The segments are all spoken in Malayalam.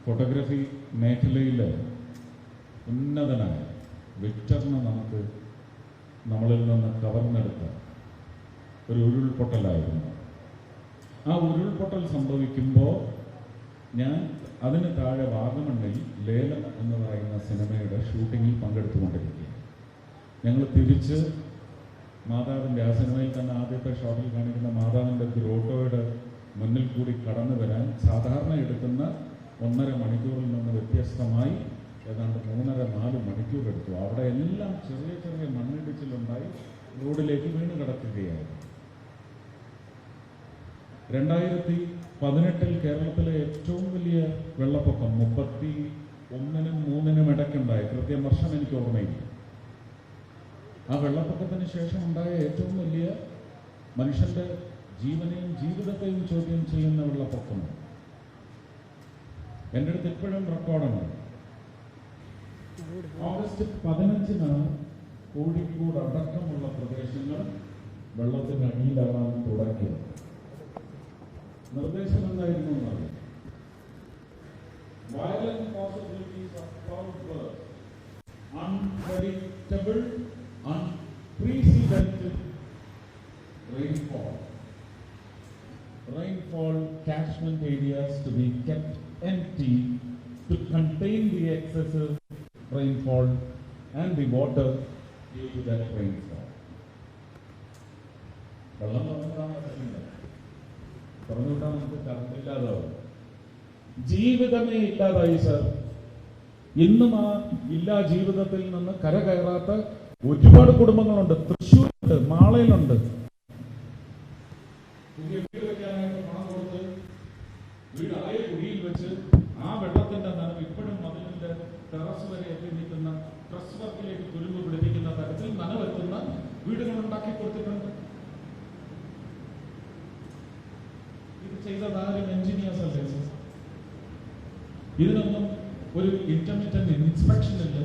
ഫോട്ടോഗ്രാഫി മേഖലയിൽ ഉന്നതനായ വിക്ടറിനെ നമുക്ക് നമ്മളിൽ നിന്ന് കവർന്നെടുത്ത ഒരു ഉരുൾപൊട്ടലായിരുന്നു. ആ ഉരുൾപൊട്ടൽ സംഭവിക്കുമ്പോൾ ഞാൻ അതിന് താഴെ വാഗമണ്ണിൽ ലേലം എന്ന് പറയുന്ന സിനിമയുടെ ഷൂട്ടിങ്ങിൽ പങ്കെടുത്തുകൊണ്ടിരിക്കുകയാണ്. ഞങ്ങൾ തിരിച്ച് മാതാവിൻ്റെ, ആ സിനിമയിൽ തന്നെ ആദ്യത്തെ ഷോട്ടിൽ കാണിക്കുന്ന മാതാവിൻ്റെ ഗ്രോട്ടോയുടെ മുന്നിൽ കൂടി കടന്നു വരാൻ സാധാരണ എടുക്കുന്ന 1.5 മണിക്കൂറിൽ നിന്ന് വ്യത്യസ്തമായി ഏതാണ്ട് 3.5-4 മണിക്കൂർ എടുത്തു. അവിടെ എല്ലാം ചെറിയ ചെറിയ മണ്ണിടിച്ചിലുണ്ടായി റോഡിലേക്ക് വീണ് കിടക്കുകയായിരുന്നു. 2018 കേരളത്തിലെ ഏറ്റവും വലിയ വെള്ളപ്പൊക്കം 31-നും 3-നും ഇടയ്ക്കുണ്ടായി. കൃത്യം വർഷം എനിക്ക് ഓർമ്മയില്ല. ആ വെള്ളപ്പൊക്കത്തിന് ശേഷം ഉണ്ടായ ഏറ്റവും വലിയ മനുഷ്യന്റെ ജീവനെയും ജീവിതത്തെയും ചോദ്യം ചെയ്യുന്ന വെള്ളപ്പൊക്കമാണ്. എൻ്റെ അടുത്ത് ഇപ്പോഴും റെക്കോർഡുണ്ട്. ഓഗസ്റ്റ് 15-നാണ് കോഴിക്കോട് അടക്കമുള്ള പ്രദേശങ്ങൾ വെള്ളത്തിന് അടിയിലാവാൻ തുടങ്ങിയത്. നിർദ്ദേശം എന്തായിരുന്നു എന്നറിയാം. Violent possibilities of cloud burst, unpredictable, unprecedented rainfall catchment areas to be kept empty to contain the excessive rainfall and the water due to that rainfall. വെള്ളം പറഞ്ഞുവിട്ടാൽ നമുക്ക് കറണ്ടില്ലാതാവും. ജീവിതമേ ഇല്ലാതായി സർ. ഇന്നും ആ ഇല്ലാ ജീവിതത്തിൽ നിന്ന് കരകയറാത്ത ഒരുപാട് കുടുംബങ്ങളുണ്ട്. തൃശ്ശൂരുണ്ട്, മാളയിലുണ്ട്. പുതിയ വീട് വെക്കാനായിട്ട് പണം കൊടുത്ത് വീടായ കുടിയിൽ വെച്ച് ആ വെള്ളത്തിന്റെ നനവ് ഇപ്പോഴും മതിലിന്റെ ടെറസ് വരെ എത്തി നിൽക്കുന്ന ട്രസ് വർക്കിലേക്ക് തുരുമ്പ് പിടിപ്പിക്കുന്ന തരത്തിൽ നനവെത്തുന്ന വീടുകൾ ഉണ്ടാക്കി കൊടുത്തിട്ടുണ്ട്. ഇത് ചെയ്തതാരും എഞ്ചിനീയേഴ്സ് അല്ലേ? ഇതിനൊന്നും ഒരു ഇന്റർമീഡിയറ്റ് ഇൻസ്പെക്ഷൻ ഇല്ല.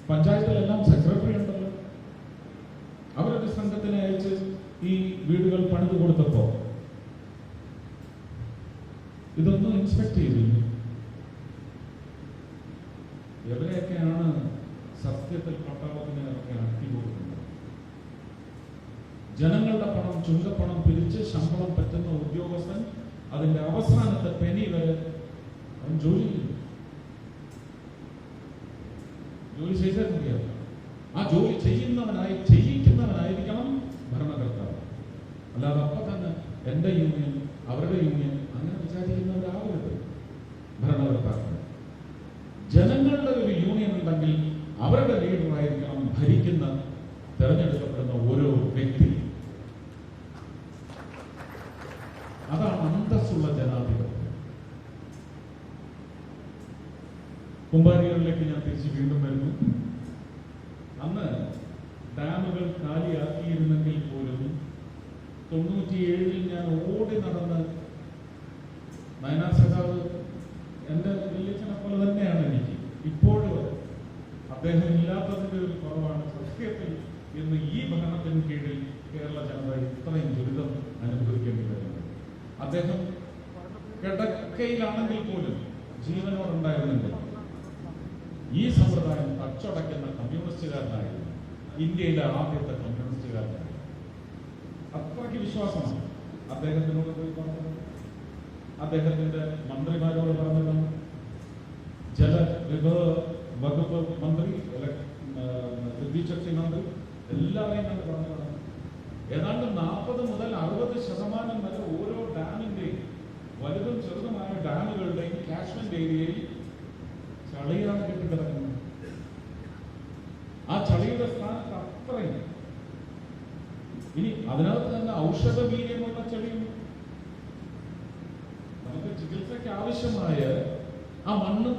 പഞ്ചായത്തിലെല്ലാം സെക്രട്ടറി ഉണ്ടല്ലോ. അവരൊരു സംഘത്തിനെ അയച്ച് ഈ വീടുകൾ പണിത് കൊടുത്തപ്പോ ഇതൊന്നും ഇൻസ്പെക്ട് ചെയ്തില്ല. എവരെയൊക്കെയാണ് സത്യത്തിൽ പട്ടാളത്തിനെ ഒക്കെ അടക്കി കൊടുക്കുന്നത്? ജനങ്ങളുടെ പണം, ചുങ്കപ്പണം പിരിച്ച് ശമ്പളം പറ്റുന്ന ഉദ്യോഗസ്ഥൻ അതിന്റെ അവസാനത്തെ പെനി വരെ അവൻ ജോലി ചെയ്താൽ മതിയാവും. ആ ജോലി ചെയ്യിക്കുന്നവനായിരിക്കണം ഭരണകർത്താവ്. അല്ലാതെ അപ്പൊ തന്നെ എന്റെ യൂണിയൻ, അവരുടെ യൂണിയൻ അങ്ങനെ വിചാരിക്കുന്നവരാകരുത് ഭരണകർത്താക്കൾ. ജനങ്ങളുടെ ഒരു യൂണിയൻ ഉണ്ടെങ്കിൽ അവരുടെ ലീഡറായിരിക്കണം ഭരിക്കുന്ന, തെരഞ്ഞെടുക്കപ്പെടുന്ന ഓരോ വ്യക്തി. അതാണ് അന്തസ്സുള്ള ജനാധിപത്യം. കുമ്പാരികളിലേക്ക് ഞാൻ തിരിച്ച് വീണ്ടും വരുന്നു. അന്ന് ഡാമുകൾ കാലിയാക്കിയിരുന്നെങ്കിൽ പോലും 97-ൽ ഞാൻ ഓടി നടന്ന്, നയനാർ സഖാവ് എൻ്റെ വലിയച്ഛനെ പോലെ തന്നെയാണ് എനിക്ക് ഇപ്പോഴും. അദ്ദേഹം ഇല്ലാത്തതിൻ്റെ ഒരു കുറവാണ് സത്യത്തിൽ ഇന്ന് ഈ ഭരണത്തിന് കീഴിൽ കേരള ജനത ഇത്രയും ദുരിതം അനുഭവിക്കേണ്ടി വരുന്നത്. അദ്ദേഹം കിടക്കയിലാണെങ്കിൽ പോലും ജീവനോടുണ്ടായിരുന്നെങ്കിൽ ഈ സമ്പ്രദായം അച്ചടക്കുന്ന കമ്മ്യൂണിസ്റ്റുകാരനായിരുന്നു. ഇന്ത്യയിലെ ആദ്യത്തെ കമ്മ്യൂണിസ്റ്റുകാരനായിരുന്നു. അത്രയ്ക്ക് വിശ്വാസമാണ്. അദ്ദേഹത്തിനോട് പോയി പറഞ്ഞത്, അദ്ദേഹത്തിന്റെ മന്ത്രിമാരോട് പറഞ്ഞതാണ്. ജലവിഭവ വകുപ്പ് മന്ത്രി, വിദ്യുച്ഛക്തി മന്ത്രി എല്ലാവരെയും കണ്ട് പറഞ്ഞതാണ്. ഏതാണ്ട് 40 മുതൽ 60% വരെ ഓരോ ഡാമിന്റെയും, വലുതും ചെറുതുമായ ഡാമുകളുടെയും കാച്ച്മെന്റ് ഏരിയയിൽ ചളിയാണ് കെട്ടിക്കിടക്കുന്നത്. ആ ചളിയുടെ സ്ഥാനത്ത് അത്രയും ഇനി അതിനകത്ത് തന്നെ ഔഷധ വീര്യമുള്ള ചളിയും നമുക്ക് ചികിത്സയ്ക്ക് ആവശ്യമായ ആ മണ്ണും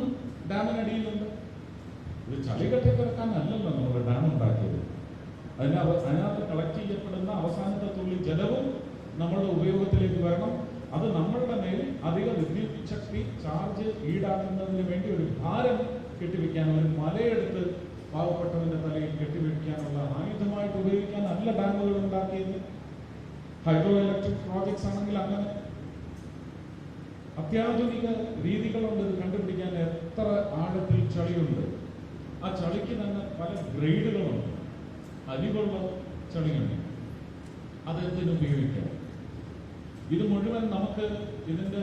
ഡാമിനടിയിലുണ്ട്. ഒരു ചളി കെട്ടിക്കിടക്കാനല്ലല്ലോ നമ്മൾ ഡാം ഉണ്ടാക്കിയത്. അതിനകത്ത് കളക്ട് ചെയ്യപ്പെടുന്ന അവസാനത്തെ തുള്ളി ജലവും നമ്മളുടെ ഉപയോഗത്തിലേക്ക് വരണം. അത് നമ്മളുടെ മേൽ അധിക വിദ്യുത് ശക്തി ചാർജ് ഈടാക്കുന്നതിന് വേണ്ടി ഒരു ഭാരം കെട്ടിവെക്കാൻ, ഒരു മലയെടുത്ത് പാവപ്പെട്ടവന്റെ തലയിൽ കെട്ടിവെക്കാനുള്ള ആയുധമായിട്ട് ഉപയോഗിക്കാൻ നല്ല ഡാമുകൾ ഉണ്ടാക്കിയത്. ഹൈഡ്രോ ഇലക്ട്രിക് പ്രോജക്ട്സ് ആണെങ്കിൽ അങ്ങനെ. അത്യാധുനിക രീതികളുണ്ട് ഇത് കണ്ടുപിടിക്കാൻ. എത്ര ആഴത്തിൽ ചളിയുണ്ട്, ആ ചളിക്ക് തന്നെ പല ഗ്രേഡുകളുണ്ട്. അരിവുള്ള ചളിയുണ്ട്, അതെന്തിനും ഉപയോഗിക്കാം. ഇത് മുഴുവൻ നമുക്ക് ഇതിന്റെ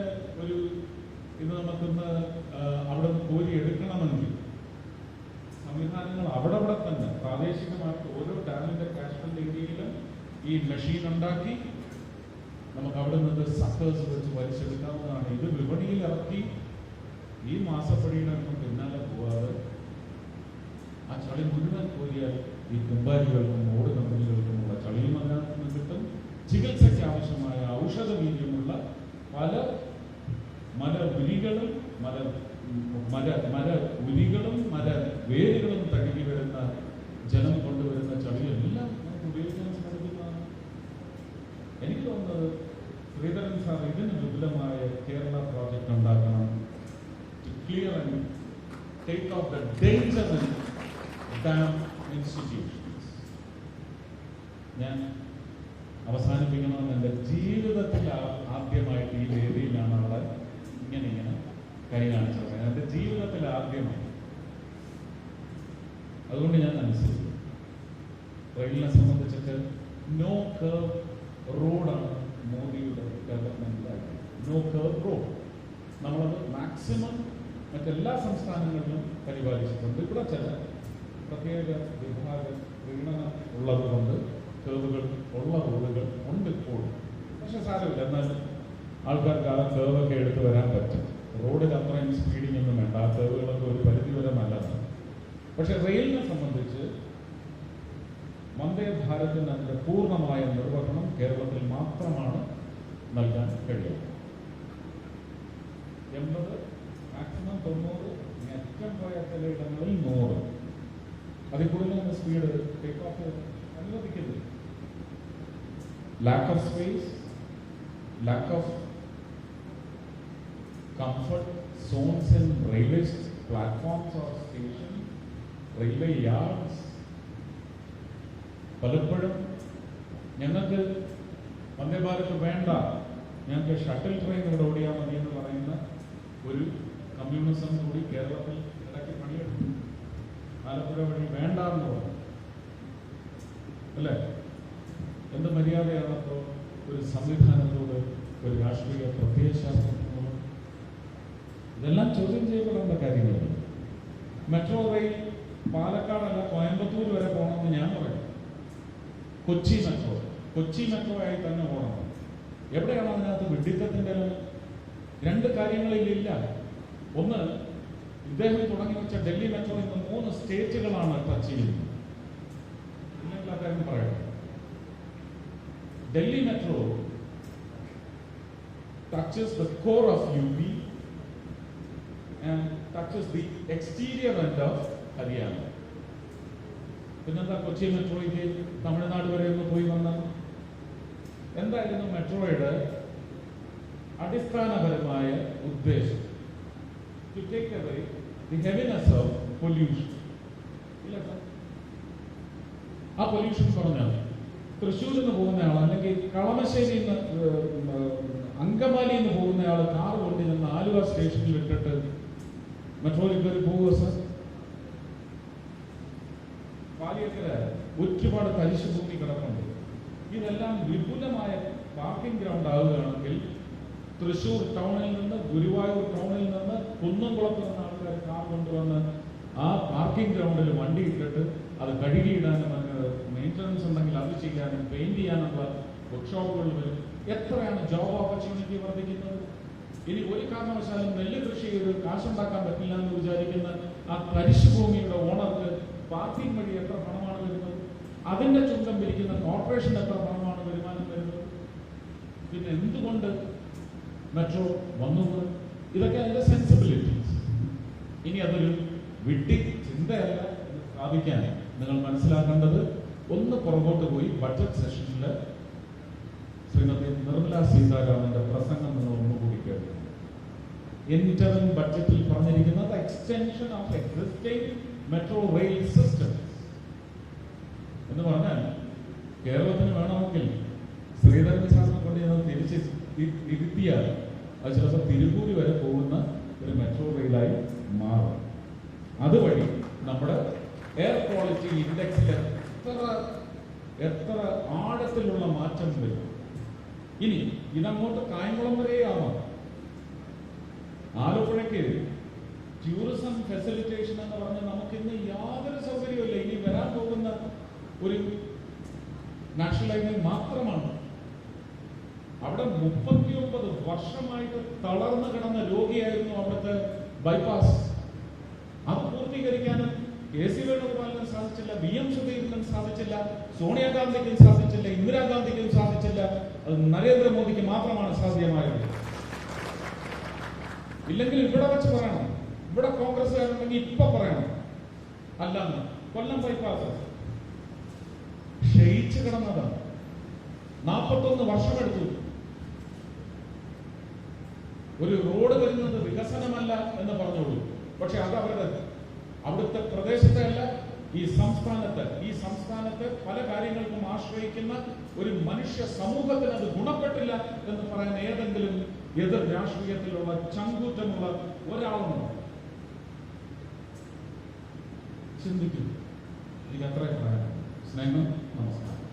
ഇത് നമുക്കിന്ന് അവിടെ നിന്ന് കോരി എടുക്കണമെങ്കിൽ സംവിധാനങ്ങൾ അവിടെ തന്നെ പ്രാദേശികമായിട്ട് ഓരോ ഡാമിന്റെ കാഷ്മെന്റ് ഏരിയയിലും ഈ മെഷീൻ ഉണ്ടാക്കി നമുക്ക് അവിടെ നിന്ന് സക്കേഴ്സ് വെച്ച് വലിച്ചെടുക്കാവുന്നതാണ്. ഇത് വിപണിയിൽ ഇറക്കി ഈ മാസപ്പടിയുടെ ഒന്നും പിന്നാലെ പോവാതെ ആ ചളി മുഴുവൻ കോരിയാൽ ഈ കുമ്പാരികൾക്കും ഓട് കമ്പനികൾക്കുമുള്ള ചളിയും അതിനകത്ത് നിന്ന് കിട്ടും. ചികിത്സയ്ക്ക് ആവശ്യമായ ഔഷധ വീര്യമുള്ള പല മരവേരുകളും വേരുകളും തഴുകി വരുന്ന ജലം കൊണ്ടുവരുന്ന ചളിയെല്ലാം നമുക്ക് ഉപയോഗിക്കാൻ സാധിക്കുന്നതാണ്. എനിക്ക് തോന്നുന്നത് ശ്രീധരൻ സാർ ഇതിന് വിപുലമായ കേരള പ്രോജക്റ്റ് ഉണ്ടാക്കണം. Clear and take off the danger dam institutions. ഞാൻ അവസാനിപ്പിക്കണമെന്ന് എൻ്റെ ജീവിതത്തിൽ ആദ്യമായിട്ട് ഈ വേദിയിലാണ് അവിടെ ഇങ്ങനെ കൈ കാണിച്ചത്. എൻ്റെ ജീവിതത്തിൽ ആദ്യമായി. അതുകൊണ്ട് ഞാൻ അനുസരിച്ചു. റെയിലിനെ സംബന്ധിച്ചിട്ട് നോ കർവ് റോഡാണ് മോദിയുടെ ഡെവലപ്മെന്റ്. നോ കർവ് റോഡ് നമ്മളത് മാക്സിമം മറ്റെല്ലാ സംസ്ഥാനങ്ങളിലും പരിപാലിച്ചിട്ടുണ്ട്. ഇവിടെ ചില പ്രത്യേക വിഭാഗ പ്രീണനം ഉള്ളത് കൊണ്ട് കേവുകൾ ഉള്ള റോഡുകൾ ഉണ്ട് ഇപ്പോഴും. പക്ഷെ സാരമില്ല, എന്നാലും ആൾക്കാർക്ക് ആ കേവൊക്കെ എടുത്ത് വരാൻ പറ്റും. റോഡിൽ അത്രയും സ്പീഡിംഗ് ഒന്നും വേണ്ട. ആ കേവുകളൊക്കെ ഒരു പരിധി വരെ നല്ലതാണ്. പക്ഷെ റെയിലിനെ സംബന്ധിച്ച് വന്ദേ ഭാരതിന് അതിൻ്റെ പൂർണ്ണമായ നിർവഹണം കേരളത്തിൽ മാത്രമാണ് നൽകാൻ കഴിയുക. 80, മാക്സിമം 90, ഏറ്റവും പോയ ചില ഇടങ്ങളിൽ 100. അതിൽ കൂടുതൽ സ്പീഡ് ടേക്ക് ഓഫ് അനുവദിക്കുന്നില്ല. Lack of space, lack of comfort zones in railway platforms or stations, railway yards. പലപ്പോഴും ഞങ്ങൾക്ക് വന്ദേ ഭാരത് വേണ്ട, ഞങ്ങൾക്ക് ഷട്ടിൽ ട്രെയിൻ ഇവിടെ ഓടിയാൽ മതി എന്ന് പറയുന്ന ഒരു കമ്മ്യൂണിസം കൂടി കേരളത്തിൽ ഇടയ്ക്ക് പണിയെടുക്കും. ആലപ്പുഴ വഴി വേണ്ട എന്ന് പറഞ്ഞു അല്ലേ? എന്ത് മര്യാദയാണപ്പോൾ ഒരു സംവിധാനത്തോട് ഒരു രാഷ്ട്രീയ പ്രത്യയശാസ്ത്രത്തിനോട്? ഇതെല്ലാം ചോദ്യം ചെയ്യപ്പെടേണ്ട കാര്യങ്ങളാണ്. മെട്രോ റെയിൽ പാലക്കാടല്ല കോയമ്പത്തൂർ വരെ പോകണമെന്ന് ഞാൻ പറയും. കൊച്ചി മെട്രോ ആയി തന്നെ ഓടണം. എവിടെയാണ് അതിനകത്ത് വിഡിത്തത്തിന്റെ? 2 കാര്യങ്ങളിലില്ല. ഒന്ന്, ഇദ്ദേഹം തുടങ്ങി വെച്ച ഡൽഹി മെട്രോ ഇന്ന് 3 സ്റ്റേറ്റുകളാണ് ടച്ച് ചെയ്യുന്നത്. ഇല്ലെങ്കിൽ ആ കാര്യം പറയട്ടെ. Delhi Metro touches the core of UP and touches the exterior end of Haryana. പിന്നെന്താ കൊച്ചി മെട്രോയ്ക്ക് തമിഴ്നാട് വരെ ഒന്ന് പോയി വന്ന? എന്തായിരുന്നു മെട്രോയുടെ അടിസ്ഥാനപരമായ ഉദ്ദേശം? To take away the heaviness of pollution. ഇല്ല സാർ, ആ പൊല്യൂഷൻ കുറഞ്ഞാൽ തൃശ്ശൂരിൽ നിന്ന് പോകുന്നയാൾ അല്ലെങ്കിൽ കളമശ്ശേരിയിൽ നിന്ന് അങ്കമാലിയിൽ നിന്ന് പോകുന്നയാൾ കാർ കൊണ്ടിരുന്ന ആലുവ സ്റ്റേഷനിൽ ഇട്ടിട്ട് മെട്രോയിൽ കയറി പോവുക സാർ? പാലിയക്കര ഒരുപാട് തരിശു ഭൂമി കിടപ്പുണ്ട്. ഇതെല്ലാം വിപുലമായ പാർക്കിംഗ് ഗ്രൗണ്ട് ആവുകയാണെങ്കിൽ തൃശ്ശൂർ ടൗണിൽ നിന്ന്, ഗുരുവായൂർ ടൗണിൽ നിന്ന്, കുന്നംകുളത്ത് നിന്ന് ആൾക്കാർ കാർ കൊണ്ടുവന്ന് ആ പാർക്കിംഗ് ഗ്രൗണ്ടിൽ വണ്ടി ഇട്ടിട്ട് അത് കഴുകിയിടാനും മെയിൻ്റനൻസ് ഉണ്ടെങ്കിൽ അത് ചെയ്യാനും പെയിന്റ് ചെയ്യാനുള്ള വർക്ക്ഷോപ്പുകൾ വരും. എത്രയാണ് ജോബ് ഓപ്പർച്യൂണിറ്റി വർദ്ധിക്കുന്നത്? ഇനി ഒരു കാരണവശാലും നെല്ല് കൃഷി ചെയ്ത് കാശുണ്ടാക്കാൻ പറ്റില്ല എന്ന് വിചാരിക്കുന്ന ആ തരിശു ഭൂമിയുടെ ഓണർക്ക് പാർക്കിംഗ് വഴി എത്ര പണമാണ് വരുന്നത്? അതിന്റെ ചുങ്കം പിരിക്കുന്ന കോർപ്പറേഷൻ എത്ര പണമാണ് വരുമാനം വരുന്നത്? പിന്നെ എന്തുകൊണ്ട് മെട്രോ വന്നത്? ഇതൊക്കെ അതിന്റെ സെൻസിബിലിറ്റീസ്. ഇനി അതൊരു വിഡ്ഢി ചിന്തയല്ല എന്ന് സ്ഥാപിക്കാൻ നിങ്ങൾ മനസ്സിലാക്കേണ്ടത്, ഒന്ന് പുറകോട്ട് പോയി ബഡ്ജറ്റ് സെഷനിൽ ശ്രീമതി നിർമ്മല സീതാരാമന്റെ പ്രസംഗം നിങ്ങൾ ഒന്നുകൂടി കേൾക്കണം. ഇന്ററിം ബഡ്ജറ്റിൽ പറഞ്ഞിരിക്കുന്നത് extension of existing metro rail systems എന്ന് പറഞ്ഞാൽ കേരളത്തിന് വേണമെങ്കിൽ ശ്രീധരൻ സാറിനെ കൊണ്ട് തിരിച്ച് ഇരുത്തിയാൽ അത് ചിലപ്പോൾ തിരുപ്പൂരി വരെ പോകുന്ന ഒരു മെട്രോ റെയിലായി മാറും. അതുവഴി നമ്മുടെ എയർ ക്വാളിറ്റി ഇൻഡെക്സിൽ എത്ര ആഴത്തിലുള്ള മാറ്റം വരും. ഇനി ഇതങ്ങോട്ട് കായംകുളം വരെ ആവാം. ആലപ്പുഴയ്ക്ക് ടൂറിസം ഫെസിലിറ്റേഷൻ എന്ന് പറഞ്ഞ് നമുക്കിന്ന് യാതൊരു സൗകര്യമില്ല. ഇനി വരാൻ പോകുന്ന ഒരു നാഷണൽ ഹൈവേ മാത്രമാണ്. അവിടെ 39 വർഷമായിട്ട് തളർന്നു കിടന്ന രോഗിയായിരുന്നു അവിടുത്തെ ബൈപ്പാസ്. അത് പൂർത്തീകരിക്കാനും കെ.സി. വേണുഗോപാലിനും സാധിച്ചില്ല, VM സുധീരനും സാധിച്ചില്ല, സോണിയാഗാന്ധിക്കും സാധിച്ചില്ല, ഇന്ദിരാഗാന്ധിക്കും സാധിച്ചില്ല. അത് നരേന്ദ്രമോദിക്ക് മാത്രമാണ് സാധ്യമായത്. ഇല്ലെങ്കിൽ ഇവിടെ വെച്ച് പറയണം, ഇവിടെ കോൺഗ്രസ്സുകാരുണ്ടെങ്കിൽ ഇപ്പൊ പറയണം. അല്ലെന്ന് കൊല്ലം ബൈപ്പാസ് ക്ഷയിച്ചു കിടന്നതാണ്. 41 വർഷമെടുത്തു. ഒരു റോഡ് വരുന്നത് വികസനമല്ല എന്ന് പറഞ്ഞോളൂ. പക്ഷെ അത് അവിടുത്തെ പ്രദേശത്തെ അല്ല, ഈ സംസ്ഥാനത്ത് പല കാര്യങ്ങൾക്കും ആശ്രയിക്കുന്ന ഒരു മനുഷ്യ സമൂഹത്തിന് അത് ഗുണപ്പെട്ടില്ല എന്ന് പറയാൻ ഏതെങ്കിലും എതിർ രാഷ്ട്രീയത്തിലുള്ള ചങ്കൂറ്റമുള്ള ഒരാളുണ്ടോ? ചിന്തിക്കും. എനിക്ക് അത്രയും പറയാം. സ്നേഹം, നമസ്കാരം.